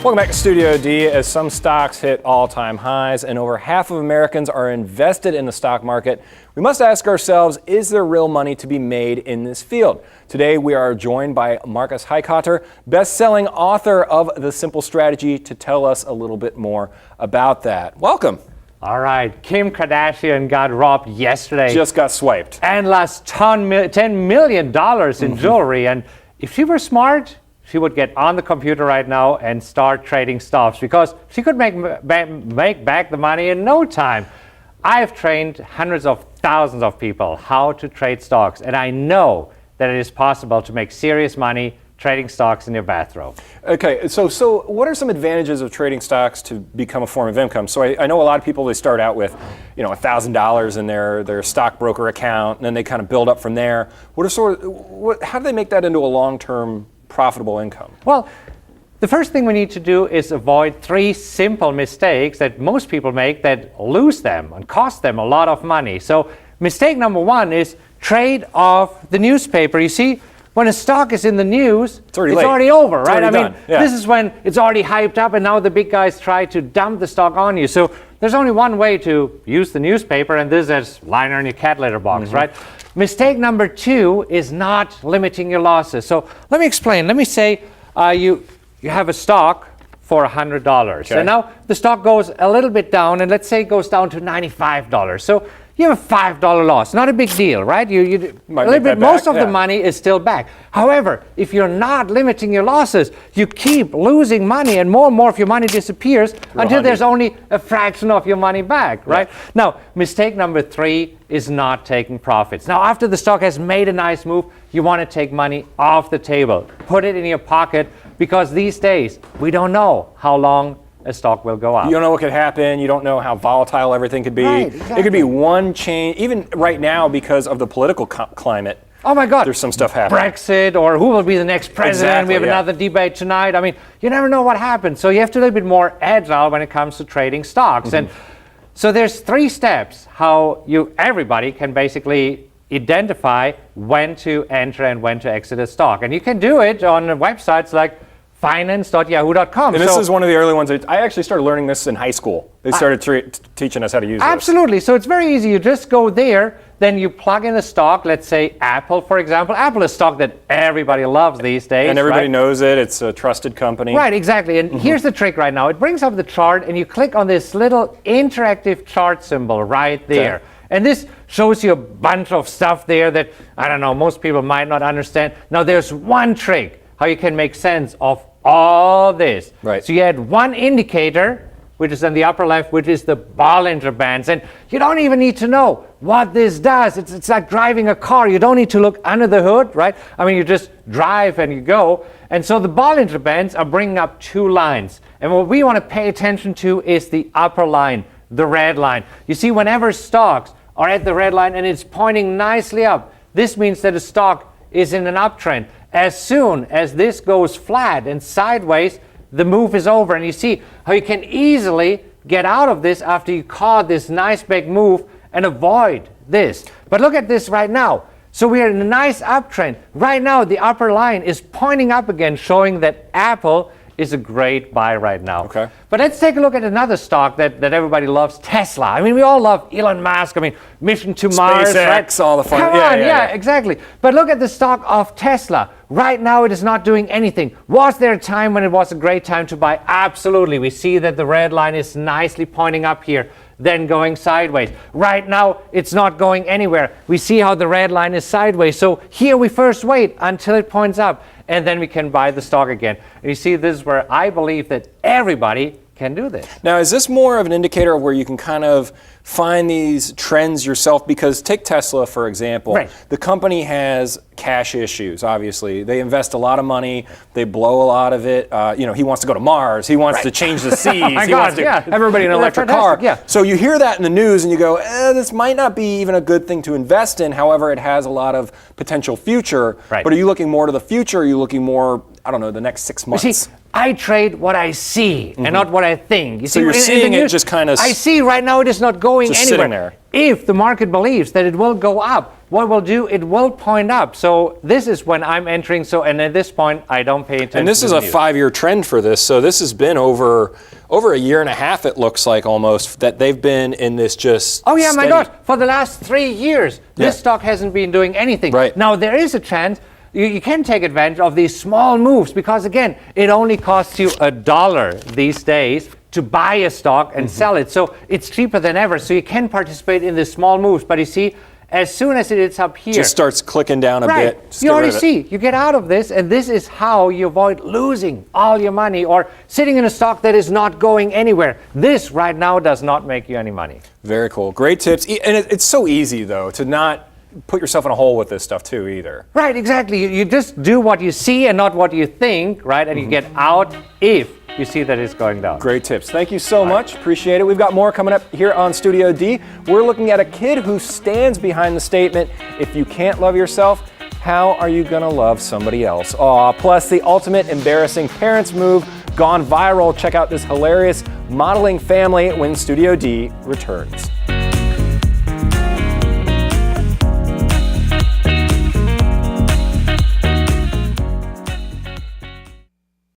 Welcome back to Studio D. As some stocks hit all-time highs and over half of Americans are invested in the stock market, we must ask ourselves, is there real money to be made in this field? Today we are joined by Marcus Heikotter, best-selling author of The Simple Strategy, to tell us a little bit more about that. Welcome. All right, Kim Kardashian got robbed yesterday. Just got swiped. And lost $10 million in jewelry. And if she were smart, she would get on the computer right now and start trading stocks because she could make back the money in no time. I've trained hundreds of thousands of people how to trade stocks, and I know that it is possible to make serious money trading stocks in your bathrobe. Okay, so what are some advantages of trading stocks to become a form of income? So I know a lot of people, they start out with, $1,000 in their stockbroker account, and then they kind of build up from there. How do they make that into a long-term profitable income? Well, the first thing we need to do is avoid 3 simple mistakes that most people make that lose them and cost them a lot of money. So mistake number 1 is trade off the newspaper. You see, when a stock is in the news, it's already over, right? This is when it's already hyped up and now the big guys try to dump the stock on you. So there's only one way to use the newspaper, and this is liner in your cat litter box, right? Mistake number 2 is not limiting your losses. So let me explain. Let me say you have a stock for $100. Okay. And now the stock goes a little bit down, and let's say it goes down to $95. So you have a $5 loss. Not a big deal, right? Most of the money is still back. However, if you're not limiting your losses, you keep losing money, and more of your money disappears until there's only a fraction of your money back, right? Yeah. Now, mistake number 3 is not taking profits. Now, after the stock has made a nice move, you want to take money off the table. Put it in your pocket, because these days, we don't know how long a stock will go up. You don't know what could happen. You don't know how volatile everything could be. Right, exactly. It could be one change, even right now because of the political climate. Oh my God. There's some stuff happening. Brexit, or who will be the next president. Exactly, we have another debate tonight. You never know what happens. So you have to be a little bit more agile when it comes to trading stocks. And so there's 3 steps how everybody can basically identify when to enter and when to exit a stock. And you can do it on websites like finance.yahoo.com. And this is one of the early ones. I actually started learning this in high school. They started teaching us how to use this. Absolutely. So it's very easy. You just go there, then you plug in a stock, let's say Apple, for example. Apple is a stock that everybody loves these days. And everybody knows it. It's a trusted company. Right, exactly. And here's the trick right now. It brings up the chart, and you click on this little interactive chart symbol right there. Okay. And this shows you a bunch of stuff there that, most people might not understand. Now, there's one trick how you can make sense of all this. Right. So you add one indicator, which is in the upper left, which is the Bollinger Bands. And you don't even need to know what this does. It's like driving a car. You don't need to look under the hood, right? You just drive and you go. And so the Bollinger Bands are bringing up 2 lines. And what we want to pay attention to is the upper line, the red line. You see, whenever stocks are at the red line and it's pointing nicely up, this means that a stock is in an uptrend. As soon as this goes flat and sideways, the move is over. And you see how you can easily get out of this after you caught this nice big move and avoid this. But look at this right now. So we are in a nice uptrend. Right now, the upper line is pointing up again, showing that Apple is a great buy right now. Okay. But let's take a look at another stock that everybody loves, Tesla. We all love Elon Musk. Mission to Mars, SpaceX, right? all the fun. Come on, exactly. But look at the stock of Tesla. Right now, it is not doing anything. Was there a time when it was a great time to buy? Absolutely. We see that the red line is nicely pointing up here, then going sideways. Right now, it's not going anywhere. We see how the red line is sideways. So here we first wait until it points up, and then we can buy the stock again. And you see, this is where I believe that everybody can do this. Now, is this more of an indicator of where you can kind of find these trends yourself? Because take Tesla, for example. Right. The company has cash issues, obviously. They invest a lot of money. They blow a lot of it. He wants to go to Mars. He wants to change the seas. He wants to everybody in an electric car. Yeah. So you hear that in the news and you go, this might not be even a good thing to invest in. However, it has a lot of potential future. Right. But are you looking more to the future? Or are you looking more I don't know, the next 6 months? You see, I trade what I see and not what I think. You So see, you're in the seeing it news, just kind of I see right now it is not going just anywhere. sitting there. If the market believes that it will go up, what will do? It will point up. So this is when I'm entering. So, and at this point, I don't pay attention. And this to is the a news. 5-year trend for this. So this has been over a year and a half, it looks like, almost, that they've been in this just Oh yeah, my steady- God! For the last 3 years, Yeah. this stock hasn't been doing anything. Right. Now there is a chance you can take advantage of these small moves because again, it only costs you $1 these days to buy a stock and sell it. So it's cheaper than ever. So you can participate in the small moves. But you see, as soon as it is up here, Just starts clicking down a right, bit. Just you get rid already of it. see, you get out of this, and this is how you avoid losing all your money or sitting in a stock that is not going anywhere. This right now does not make you any money. Very cool. Great tips. And it's so easy, though, to not put yourself in a hole with this stuff, too, either. Right, exactly. You just do what you see and not what you think, right? And you get out if you see that it's going down. Great tips. Thank you so much. Appreciate it. We've got more coming up here on Studio D. We're looking at a kid who stands behind the statement, if you can't love yourself, how are you going to love somebody else? Aw, plus the ultimate embarrassing parents move gone viral. Check out this hilarious modeling family when Studio D returns.